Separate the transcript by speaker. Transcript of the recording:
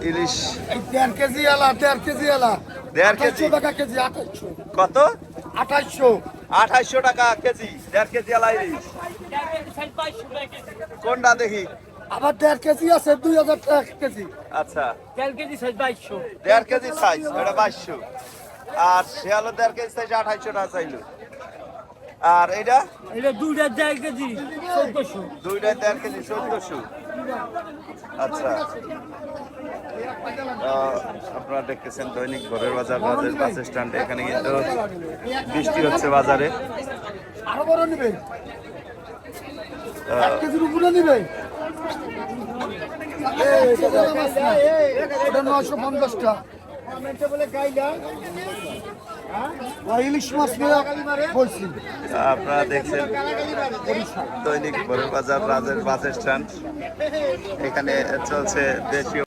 Speaker 1: ইলিশ
Speaker 2: 1.5 KG আলা 1.5 KG আলা
Speaker 1: 1.5 KG
Speaker 2: 2800 টাকা কেজি 2800
Speaker 1: কত
Speaker 2: 2800
Speaker 1: 2800 টাকা কেজি 1.5 কেজি আলা ইলিশ কোনটা দেখি
Speaker 2: আবার 1.5 কেজি আছে 2000 টাকা কেজি
Speaker 1: আচ্ছা
Speaker 3: 1.5 কেজি সাইজ 2200
Speaker 1: 1.5 কেজি সাইজ এটা 2200 আর শিয়ালো 1.5 কেজি সাইজ 2800 টাকা চাইলো আর এটা
Speaker 3: এটা দুইটা 1.5 কেজি 1400
Speaker 1: দুইটা 1.5 কেজি 1400 আচ্ছা আপনারা দেখতেছেন দৈনিক ভোরের বাজার রাজের বাস স্ট্যান্ডে এখানে কিন্তু বৃষ্টি হচ্ছে বাজারে
Speaker 2: আরো বড় নেবে 1 কেজির উপরে নেবে এটা 950 টাকা ইলিশ মাছ বলছি
Speaker 1: আপনারা দেখছেন দৈনিক ভোরের বাজার রাজের বাস স্ট্যান্ড এখানে চলছে দেশীয়